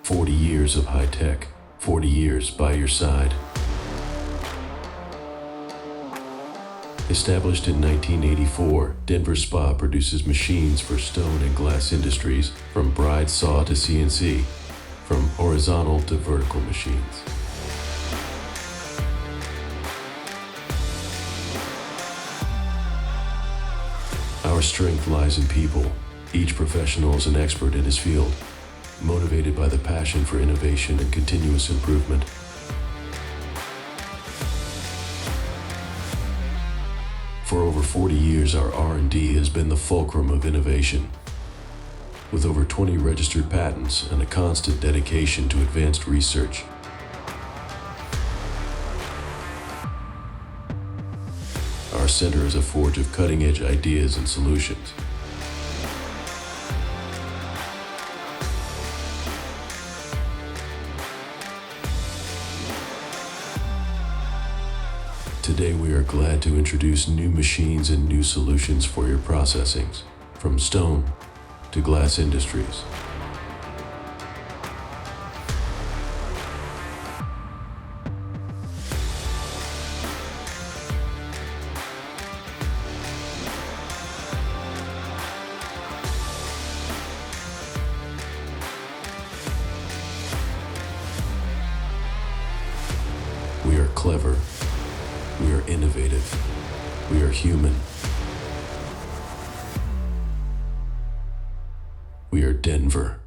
40 years of high tech, 40 years by your side. Established in 1984, Denver Spa produces machines for stone and glass industries, from bride saw to CNC, from horizontal to vertical machines. Our strength lies in people. Each professional is an expert in his field, motivated by the passion for innovation and continuous improvement. For over 40 years, our R&D has been the fulcrum of innovation. With over 20 registered patents and a constant dedication to advanced research. Our center is a forge of cutting-edge ideas and solutions. Today we are glad to introduce new machines and new solutions for your processings, from stone to glass industries. We are clever. We are innovative. We are human. We are Denver.